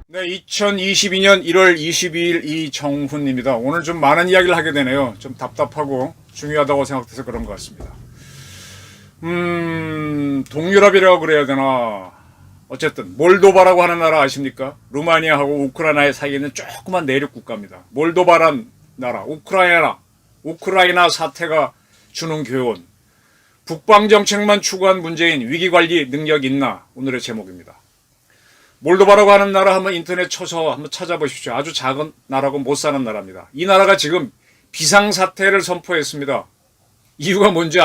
네, 2022년 1월 22일 이정훈입니다. 오늘 좀 많은 이야기를 하게 되네요. 좀 답답하고 중요하다고 생각돼서 그런 것 같습니다. 동유럽이라고 그래야 되나. 어쨌든 몰도바라고 하는 나라 아십니까? 루마니아하고 우크라이나의 사이에 있는 조그만 내륙 국가입니다. 몰도바란 나라, 우크라이나 사태가 주는 교훈. 북방정책만 추구한 문재인 위기관리 능력 있나? 오늘의 제목입니다. 몰도바라고 하는 나라 한번 인터넷 쳐서 한번 찾아보십시오. 아주 작은 나라고 못 사는 나라입니다. 이 나라가 지금 비상사태를 선포했습니다. 이유가 뭔지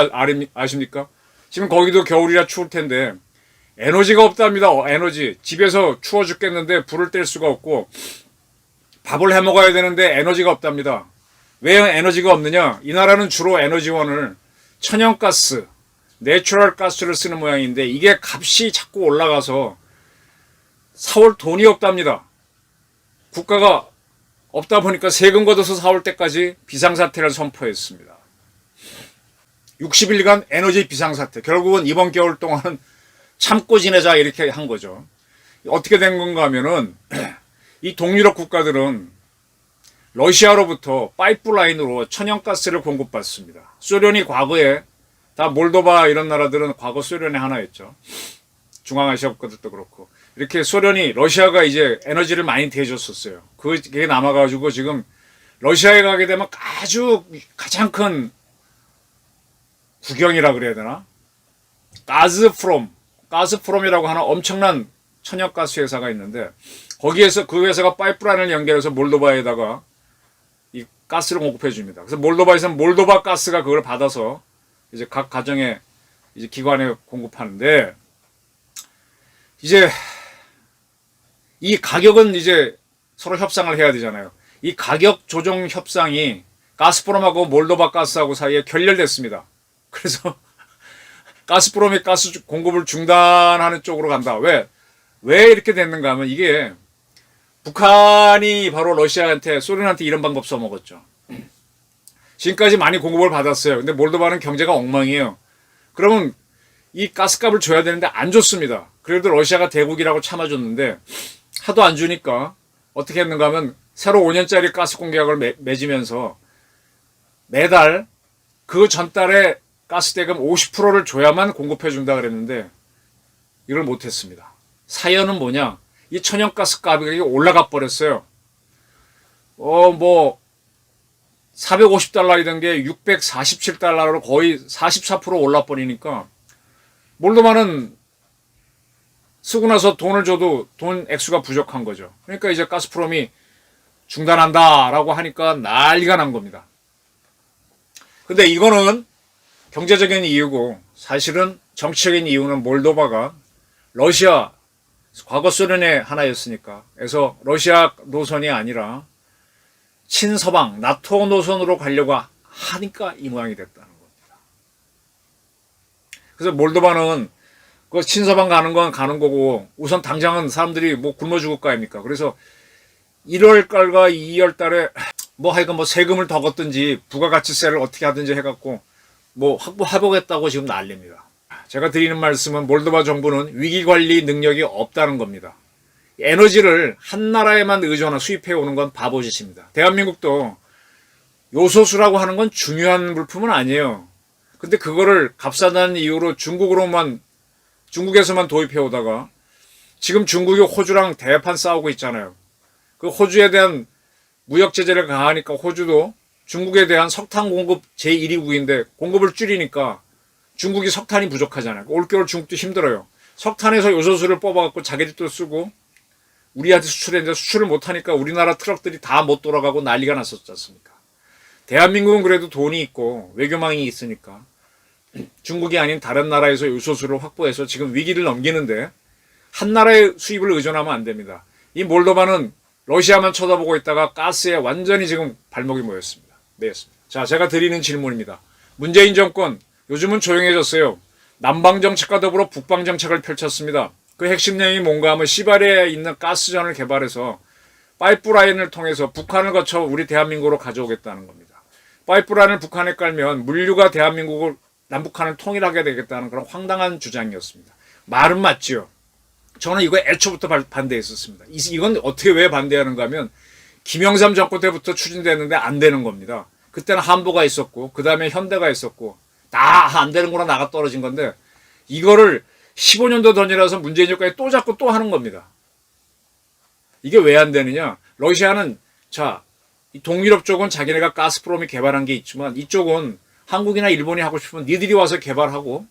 아십니까? 지금 거기도 겨울이라 추울 텐데 에너지가 없답니다. 에너지. 집에서 추워 죽겠는데 불을 뗄 수가 없고 밥을 해 먹어야 되는데 에너지가 없답니다. 왜 에너지가 없느냐? 이 나라는 주로 에너지원을 천연가스, 내추럴 가스를 쓰는 모양인데 이게 값이 자꾸 올라가서 사올 돈이 없답니다. 국가가 없다 보니까 세금 걷어서 사올 때까지 비상사태를 선포했습니다. 60일간 에너지 비상사태. 결국은 이번 겨울 동안은 참고 지내자 이렇게 한 거죠. 어떻게 된 건가 하면은 이 동유럽 국가들은 러시아로부터 파이프라인으로 천연가스를 공급받습니다. 소련이 과거에 다 몰도바 이런 나라들은 과거 소련의 하나였죠. 중앙아시아 국가들도 그렇고 이렇게 소련이 러시아가 이제 에너지를 많이 대줬었어요. 그게 남아가지고 지금 러시아에 가게 되면 아주 가장 큰 국영이라 그래야 되나? 가스프롬이라고 하는 엄청난 천연가스 회사가 있는데 거기에서 그 회사가 파이프라인을 연결해서 몰도바에다가 이 가스를 공급해 줍니다. 그래서 몰도바에서는 몰도바 가스가 그걸 받아서 이제 각 가정에 이제 기관에 공급하는데 이제 이 가격은 이제 서로 협상을 해야 되잖아요. 이 가격 조정 협상이 가스프롬하고 몰도바 가스하고 사이에 결렬됐습니다. 그래서 가스프롬이 가스 공급을 중단하는 쪽으로 간다. 왜 이렇게 됐는가 하면 이게 북한이 바로 러시아한테 소련한테 이런 방법 써먹었죠. 지금까지 많이 공급을 받았어요. 근데 몰도바는 경제가 엉망이에요. 그러면 이 가스값을 줘야 되는데 안 줬습니다. 그래도 러시아가 대국이라고 참아줬는데 하도 안 주니까 어떻게 했는가 하면 새로 5년짜리 가스 공개약을 맺으면서 매달 그 전달에 가스 대금 50%를 줘야만 공급해준다 그랬는데 이걸 못했습니다. 사연은 뭐냐? 이 천연가스 가격이 올라가 버렸어요. 450달러이던 게 647달러로 거의 44% 올라버리니까 몰도바는 쓰고 나서 돈을 줘도 돈 액수가 부족한 거죠. 그러니까 이제 가스프롬이 중단한다라고 하니까 난리가 난 겁니다. 근데 이거는 경제적인 이유고 사실은 정치적인 이유는 몰도바가 러시아, 과거 소련의 하나였으니까 그래서 러시아 노선이 아니라 친서방, 나토 노선으로 가려고 하니까 이 모양이 됐다는 겁니다. 그래서 몰도바는 그 친서방 가는 건 가는 거고 우선 당장은 사람들이 뭐 굶어 죽을 거 아닙니까? 그래서 1월달과 2월달에 하여간 세금을 더 걷든지 부가가치세를 어떻게 하든지 해갖고 확보해보겠다고 지금 난립니다. 제가 드리는 말씀은 몰도바 정부는 위기관리 능력이 없다는 겁니다. 에너지를 한 나라에만 수입해 오는 건 바보짓입니다. 대한민국도 요소수라고 하는 건 중요한 물품은 아니에요. 근데 그거를 값싸다는 이유로 중국에서만 도입해 오다가 지금 중국이 호주랑 대판 싸우고 있잖아요. 그 호주에 대한 무역 제재를 가하니까 호주도 중국에 대한 석탄 공급 제1위국인데 공급을 줄이니까 중국이 석탄이 부족하잖아요. 올겨울 중국도 힘들어요. 석탄에서 요소수를 뽑아갖고 자기들도 쓰고 우리한테 수출했는데 수출을 못하니까 우리나라 트럭들이 다 못 돌아가고 난리가 났었지 않습니까? 대한민국은 그래도 돈이 있고 외교망이 있으니까 중국이 아닌 다른 나라에서 요소수를 확보해서 지금 위기를 넘기는데 한 나라의 수입을 의존하면 안 됩니다. 이 몰도바는 러시아만 쳐다보고 있다가 가스에 완전히 지금 발목이 매였습니다. 자, 제가 드리는 질문입니다. 문재인 정권 요즘은 조용해졌어요. 남방정책과 더불어 북방정책을 펼쳤습니다. 그 핵심 내용이 뭔가 하면 시바리아에 있는 가스전을 개발해서 파이프라인을 통해서 북한을 거쳐 우리 대한민국으로 가져오겠다는 겁니다. 파이프라인을 북한에 깔면 물류가 대한민국을 남북한을 통일하게 되겠다는 그런 황당한 주장이었습니다. 말은 맞지요. 저는 이거 애초부터 반대했었습니다. 이건 어떻게 왜 반대하는가 하면 김영삼 정권 때부터 추진됐는데 안 되는 겁니다. 그때는 한보가 있었고 그 다음에 현대가 있었고 다 안 되는구나 나가 떨어진 건데 이거를 15년도 전이라서 문재인 정권이 또 잡고 또 하는 겁니다. 이게 왜 안 되느냐? 러시아는 자, 이 동유럽 쪽은 자기네가 가스프롬이 개발한 게 있지만 이쪽은 한국이나 일본이 하고 싶으면 니들이 와서 개발하고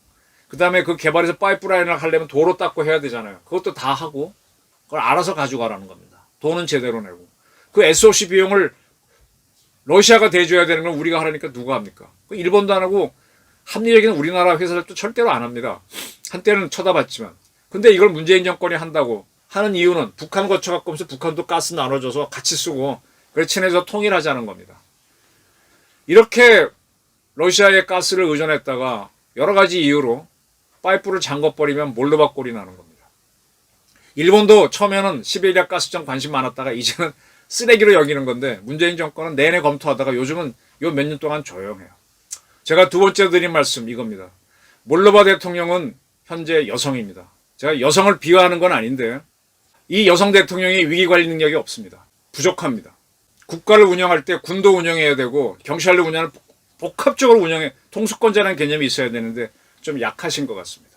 그 다음에 그 개발해서 파이프라인을 하려면 도로 닦고 해야 되잖아요. 그것도 다 하고 그걸 알아서 가져가라는 겁니다. 돈은 제대로 내고 그 SOC 비용을 러시아가 대줘야 되는 걸 우리가 하라니까 누가 합니까? 일본도 안 하고 합리적인 우리나라 회사들도 절대로 안 합니다. 한때는 쳐다봤지만. 근데 이걸 문재인 정권이 한다고 하는 이유는 북한 거쳐갖고 하면서 북한도 가스 나눠줘서 같이 쓰고 그래 친해서 통일하자는 겁니다. 이렇게 러시아의 가스를 의존했다가 여러 가지 이유로 파이프를 잠궈버리면 몰도바 꼴이 나는 겁니다. 일본도 처음에는 시베리아 가스정 관심 많았다가 이제는 쓰레기로 여기는 건데 문재인 정권은 내내 검토하다가 요즘은 요 몇 년 동안 조용해요. 제가 두 번째 드린 말씀 이겁니다. 몰도바 대통령은 현재 여성입니다. 제가 여성을 비하하는 건 아닌데 이 여성 대통령이 위기관리 능력이 없습니다. 부족합니다. 국가를 운영할 때 군도 운영해야 되고 경찰도 운영을 복합적으로 운영해 통수권자라는 개념이 있어야 되는데 좀 약하신 것 같습니다.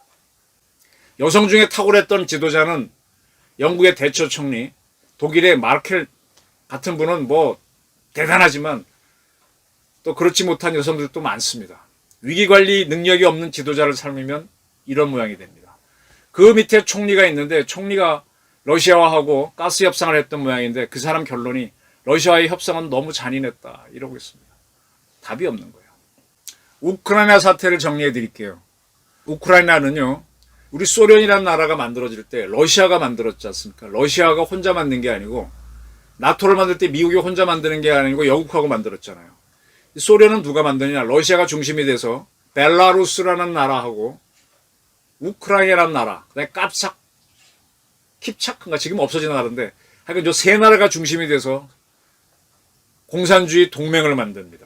여성 중에 탁월했던 지도자는 영국의 대처 총리, 독일의 마르켈 같은 분은 뭐 대단하지만 또 그렇지 못한 여성들도 많습니다. 위기관리 능력이 없는 지도자를 삶으면 이런 모양이 됩니다. 그 밑에 총리가 있는데 총리가 러시아와하고 가스 협상을 했던 모양인데 그 사람 결론이 러시아와의 협상은 너무 잔인했다 이러고 있습니다. 답이 없는 거예요. 우크라이나 사태를 정리해 드릴게요. 우크라이나는요. 우리 소련이라는 나라가 만들어질 때 러시아가 만들었지 않습니까? 러시아가 혼자 만든 게 아니고 나토를 만들 때 미국이 혼자 만드는 게 아니고 영국하고 만들었잖아요. 소련은 누가 만드느냐? 러시아가 중심이 돼서 벨라루스라는 나라하고 우크라이나라는 나라, 그다음에 킵차크인가 지금 없어진 나라인데 하여간 저 세 나라가 중심이 돼서 공산주의 동맹을 만듭니다.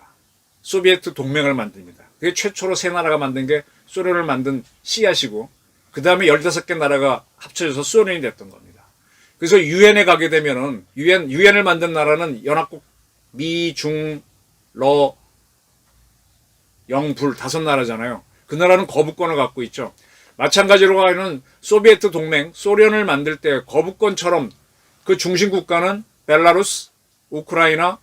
소비에트 동맹을 만듭니다. 그게 최초로 세 나라가 만든 게 소련을 만든 씨앗이고 그 다음에 15개 나라가 합쳐져서 소련이 됐던 겁니다. 그래서 유엔에 가게 되면은 유엔을 만든 나라는 연합국 미, 중, 러, 영, 불 5나라잖아요. 그 나라는 거부권을 갖고 있죠. 마찬가지로 하는 소비에트 동맹, 소련을 만들 때 거부권처럼 그 중심 국가는 벨라루스, 우크라이나,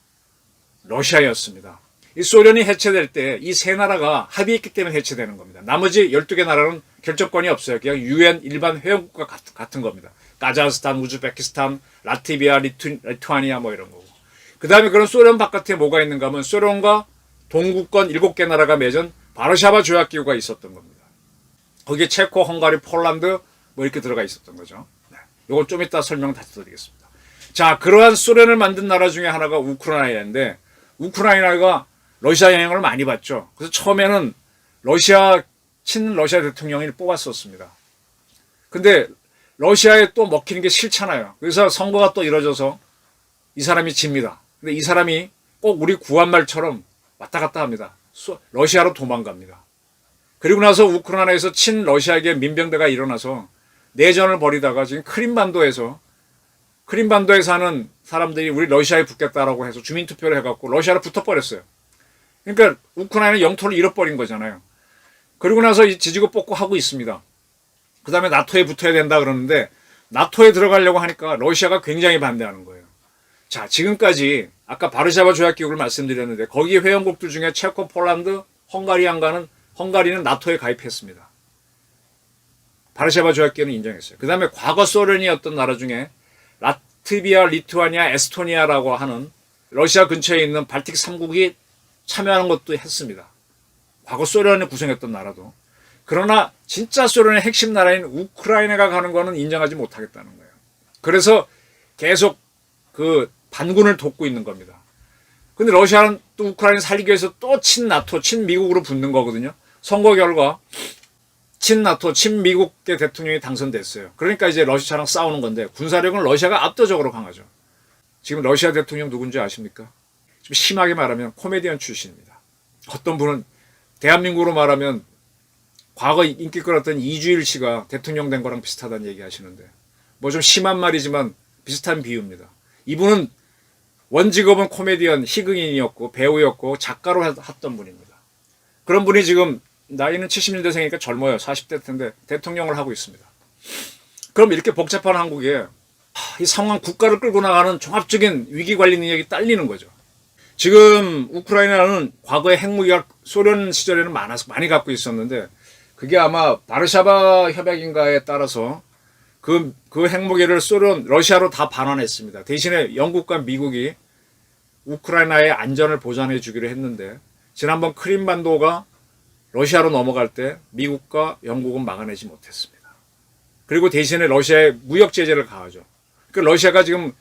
러시아였습니다. 이 소련이 해체될 때 이 세 나라가 합의했기 때문에 해체되는 겁니다. 나머지 12개 나라는 결정권이 없어요. 그냥 유엔 일반 회원국과 같은 겁니다. 카자흐스탄, 우즈베키스탄, 라트비아, 리투아니아 뭐 이런 거고. 그 다음에 그런 소련 바깥에 뭐가 있는가 하면 소련과 동구권 7개 나라가 맺은 바르샤바 조약기구가 있었던 겁니다. 거기에 체코, 헝가리, 폴란드 뭐 이렇게 들어가 있었던 거죠. 네. 이걸 좀 이따 설명 다시 드리겠습니다. 자, 그러한 소련을 만든 나라 중에 하나가 우크라이나인데 우크라이나가 러시아 영향을 많이 받죠. 그래서 처음에는 친러시아 대통령을 뽑았었습니다. 근데 러시아에 또 먹히는 게 싫잖아요. 그래서 선거가 또 이뤄져서 이 사람이 집니다. 근데 이 사람이 꼭 우리 구한말처럼 왔다 갔다 합니다. 러시아로 도망갑니다. 그리고 나서 우크라이나에서 친러시아계 민병대가 일어나서 내전을 벌이다가 지금 크림반도에 사는 사람들이 우리 러시아에 붙겠다라고 해서 주민투표를 해갖고 러시아로 붙어버렸어요. 그러니까 우크라이나는 영토를 잃어버린 거잖아요. 그리고 나서 지지고 뽑고 하고 있습니다. 그 다음에 나토에 붙어야 된다 그러는데 나토에 들어가려고 하니까 러시아가 굉장히 반대하는 거예요. 자, 지금까지 아까 바르샤바 조약기구를 말씀드렸는데 거기 회원국들 중에 체코, 폴란드, 헝가리는 나토에 가입했습니다. 바르샤바 조약기구는 인정했어요. 그 다음에 과거 소련이었던 나라 중에 라트비아, 리투아니아, 에스토니아라고 하는 러시아 근처에 있는 발틱 3국이 참여하는 것도 했습니다. 과거 소련을 구성했던 나라도. 그러나 진짜 소련의 핵심 나라인 우크라이나가 가는 거는 인정하지 못하겠다는 거예요. 그래서 계속 그 반군을 돕고 있는 겁니다. 근데 러시아는 또 우크라이나 살리기 위해서 또 친나토, 친미국으로 붙는 거거든요. 선거 결과 친나토, 친미국계 대통령이 당선됐어요. 그러니까 이제 러시아랑 싸우는 건데 군사력은 러시아가 압도적으로 강하죠. 지금 러시아 대통령 누군지 아십니까? 좀 심하게 말하면 코미디언 출신입니다. 어떤 분은 대한민국으로 말하면 과거 인기 끌었던 이주일 씨가 대통령 된 거랑 비슷하다는 얘기 하시는데, 뭐 좀 심한 말이지만 비슷한 비유입니다. 이분은 원직업은 코미디언, 희극인이었고 배우였고 작가로 했던 분입니다. 그런 분이 지금 나이는 70년대생이니까 젊어요. 40대 텐데 대통령을 하고 있습니다. 그럼 이렇게 복잡한 한국에 이 상황, 국가를 끌고 나가는 종합적인 위기관리 능력이 딸리는 거죠. 지금 우크라이나는 과거에 핵무기가 소련 시절에는 많이 갖고 있었는데, 그게 아마 바르샤바 협약인가에 따라서 그 핵무기를 러시아로 다 반환했습니다. 대신에 영국과 미국이 우크라이나의 안전을 보장해 주기로 했는데, 지난번 크림반도가 러시아로 넘어갈 때 미국과 영국은 막아내지 못했습니다. 그리고 대신에 러시아에 무역 제재를 가하죠. 그러니까 러시아가 지금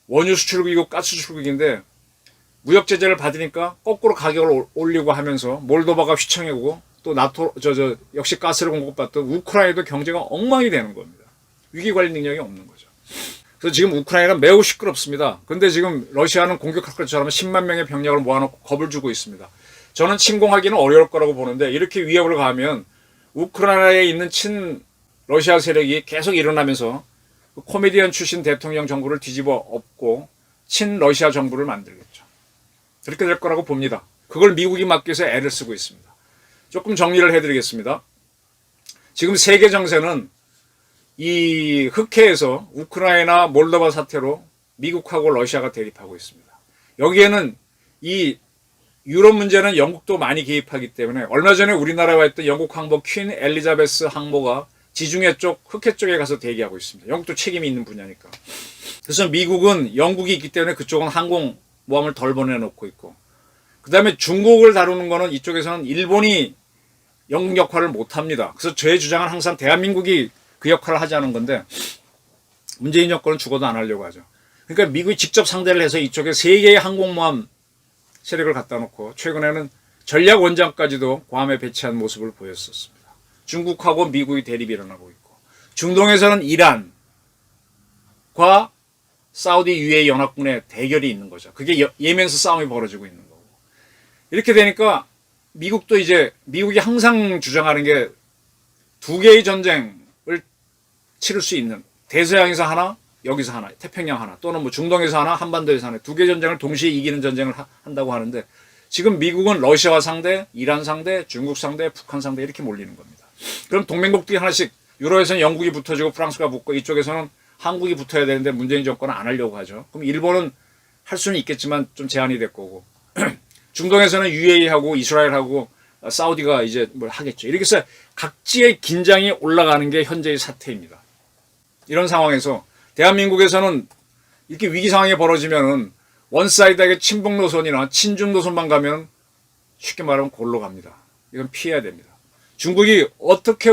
원유 수출국이고 가스 수출국인데 무역 제재를 받으니까 거꾸로 가격을 올리고 하면서 몰도바가 휘청이고, 또 나토 역시 가스를 공급받던 우크라이나도 경제가 엉망이 되는 겁니다. 위기 관리 능력이 없는 거죠. 그래서 지금 우크라이나가 매우 시끄럽습니다. 그런데 지금 러시아는 공격할 것처럼 10만 명의 병력을 모아놓고 겁을 주고 있습니다. 저는 침공하기는 어려울 거라고 보는데, 이렇게 위협을 가하면 우크라이나에 있는 친 러시아 세력이 계속 일어나면서 코미디언 출신 대통령 정부를 뒤집어 엎고 친 러시아 정부를 만들겠죠. 그렇게 될 거라고 봅니다. 그걸 미국이 막기 위해서 애를 쓰고 있습니다. 조금 정리를 해드리겠습니다. 지금 세계 정세는 이 흑해에서 우크라이나, 몰도바 사태로 미국하고 러시아가 대립하고 있습니다. 여기에는 이 유럽 문제는 영국도 많이 개입하기 때문에, 얼마 전에 우리나라에 와 있던 영국 항모 퀸 엘리자베스 항모가 지중해 쪽, 흑해 쪽에 가서 대기하고 있습니다. 영국도 책임이 있는 분야니까. 그래서 미국은 영국이 있기 때문에 그쪽은 항공모함을 덜 보내놓고 있고, 그 다음에 중국을 다루는 거는 이쪽에서는 일본이 영국 역할을 못합니다. 그래서 저의 주장은 항상 대한민국이 그 역할을 하자는 건데, 문재인 정권은 죽어도 안 하려고 하죠. 그러니까 미국이 직접 상대를 해서 이쪽에 3개의 항공모함 세력을 갖다 놓고, 최근에는 전략 원장까지도 괌에 배치한 모습을 보였었습니다. 중국하고 미국이 대립이 일어나고 있고, 중동에서는 이란과 사우디 UAE 연합군의 대결이 있는 거죠. 그게 예멘에서 싸움이 벌어지고 있는 거고. 이렇게 되니까 미국도 이제, 미국이 항상 주장하는 게 2개의 전쟁을 치를 수 있는, 대서양에서 하나, 여기서 하나, 태평양 하나, 또는 뭐 중동에서 하나, 한반도에서 하나, 2개 전쟁을 동시에 이기는 전쟁을 한다고 하는데, 지금 미국은 러시아와 상대, 이란 상대, 중국 상대, 북한 상대 이렇게 몰리는 겁니다. 그럼 동맹국들이 하나씩, 유럽에서는 영국이 붙어주고 프랑스가 붙고, 이쪽에서는 한국이 붙어야 되는데 문재인 정권은 안 하려고 하죠. 그럼 일본은 할 수는 있겠지만 좀 제한이 될 거고, 중동에서는 UAE하고 이스라엘하고 사우디가 이제 뭘 하겠죠. 이렇게 해서 각지의 긴장이 올라가는 게 현재의 사태입니다. 이런 상황에서 대한민국에서는 이렇게 위기 상황이 벌어지면은 원사이드하게 친북 노선이나 친중 노선만 가면 쉽게 말하면 골로 갑니다. 이건 피해야 됩니다. 중국이 어떻게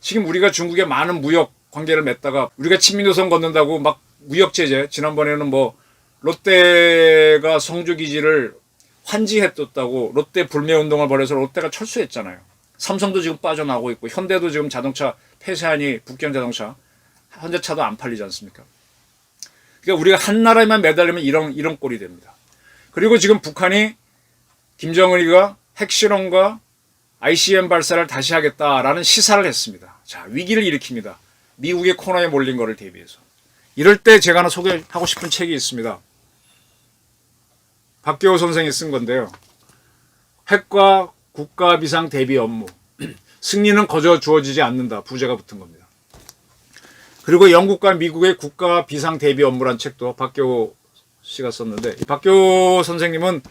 지금 우리가 중국에 많은 무역 관계를 맺다가 우리가 친미 노선 걷는다고 막 무역 제재, 지난번에는 뭐 롯데가 성주 기지를 환지해뒀다고 롯데 불매운동을 벌여서 롯데가 철수했잖아요. 삼성도 지금 빠져나오고 있고, 현대도 지금 자동차 폐쇄하니 북경 자동차, 현대차도 안 팔리지 않습니까? 그러니까 우리가 한 나라에만 매달리면 이런 꼴이 됩니다. 그리고 지금 북한이, 김정은이가 핵실험과 ICBM 발사를 다시 하겠다라는 시사를 했습니다. 자, 위기를 일으킵니다. 미국의 코너에 몰린 거를 대비해서. 이럴 때 제가 하나 소개하고 싶은 책이 있습니다. 박계호 선생이 쓴 건데요. 핵과 국가 비상 대비 업무. 승리는 거저 주어지지 않는다. 부제가 붙은 겁니다. 그리고 영국과 미국의 국가 비상 대비 업무란 책도 박계호 씨가 썼는데, 이 박계호 선생님은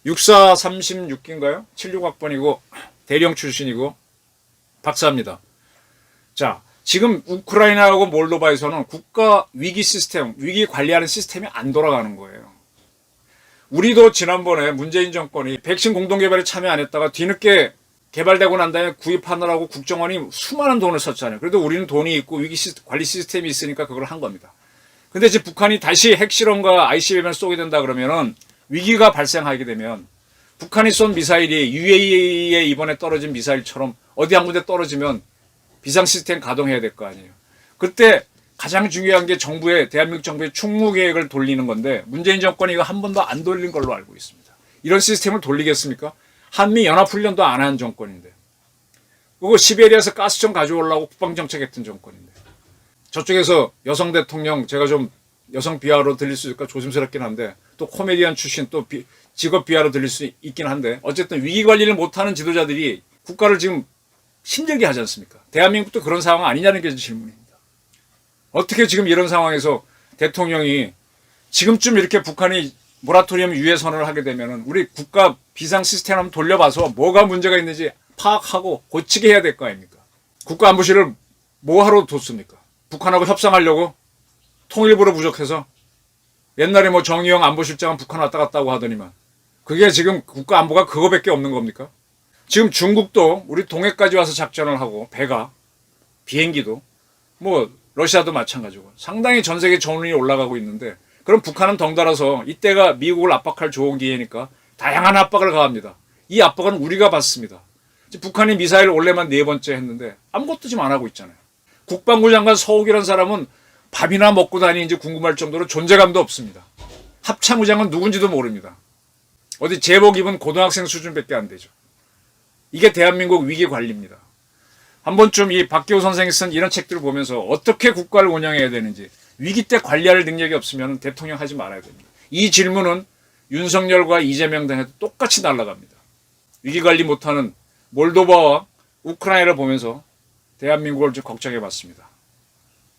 6436기인가요? 76학번이고 대령 출신이고 박사입니다. 자, 지금 우크라이나하고 몰도바에서는 국가 위기 시스템, 위기 관리하는 시스템이 안 돌아가는 거예요. 우리도 지난번에 문재인 정권이 백신 공동개발에 참여 안 했다가 뒤늦게 개발되고 난 다음에 구입하느라고 국정원이 수많은 돈을 썼잖아요. 그래도 우리는 돈이 있고 위기 관리 시스템이 있으니까 그걸 한 겁니다. 근데 이제 북한이 다시 핵실험과 ICBM을 쏘게 된다 그러면은, 위기가 발생하게 되면 북한이 쏜 미사일이 UAE에 이번에 떨어진 미사일처럼 어디 한 군데 떨어지면 비상 시스템 가동해야 될 거 아니에요. 그때 가장 중요한 게 대한민국 정부의 충무계획을 돌리는 건데 문재인 정권이 이거 한 번도 안 돌린 걸로 알고 있습니다. 이런 시스템을 돌리겠습니까? 한미연합훈련도 안 한 정권인데. 그리고 시베리아에서 가스청 가져오려고 국방정책했던 정권인데. 저쪽에서 여성 대통령, 제가 좀 여성 비하로 들릴 수 있을까 조심스럽긴 한데, 또 코미디언 출신, 또 직업 비하로 들릴 수 있긴 한데, 어쨌든 위기 관리를 못하는 지도자들이 국가를 지금 힘들게 하지 않습니까? 대한민국도 그런 상황 아니냐는 게 질문입니다. 어떻게 지금 이런 상황에서 대통령이 지금쯤 이렇게 북한이 모라토리엄 유예 선언을 하게 되면은 우리 국가 비상 시스템 한번 돌려봐서 뭐가 문제가 있는지 파악하고 고치게 해야 될 거 아닙니까? 국가안보실을 뭐하러 뒀습니까? 북한하고 협상하려고? 통일부로 부족해서? 옛날에 뭐 정의용 안보실장은 북한 왔다 갔다고 하더니만 그게 지금 국가안보가 그거밖에 없는 겁니까? 지금 중국도 우리 동해까지 와서 작전을 하고 배가 비행기도 뭐 러시아도 마찬가지고 상당히 전 세계 전운이 올라가고 있는데 그럼 북한은 덩달아서 이때가 미국을 압박할 좋은 기회니까 다양한 압박을 가합니다. 이 압박은 우리가 받습니다. 북한이 미사일 올해만 4번째 했는데 아무것도 지금 안 하고 있잖아요. 국방부 장관 서욱이라는 사람은 밥이나 먹고 다니는지 궁금할 정도로 존재감도 없습니다. 합참의장은 누군지도 모릅니다. 어디 제복 입은 고등학생 수준밖에 안 되죠. 이게 대한민국 위기 관리입니다. 한 번쯤 이 박기호 선생이 쓴 이런 책들을 보면서 어떻게 국가를 운영해야 되는지 위기 때 관리할 능력이 없으면 대통령 하지 말아야 됩니다. 이 질문은 윤석열과 이재명 등에도 똑같이 날아갑니다. 위기 관리 못하는 몰도바와 우크라이나를 보면서 대한민국을 좀 걱정해 봤습니다.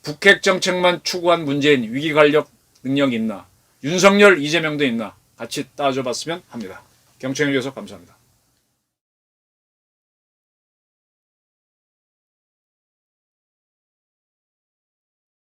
북핵 정책만 추구한 문재인 위기 관리 능력이 있나? 윤석열, 이재명도 있나? 같이 따져봤으면 합니다. 경청해 주셔서 감사합니다.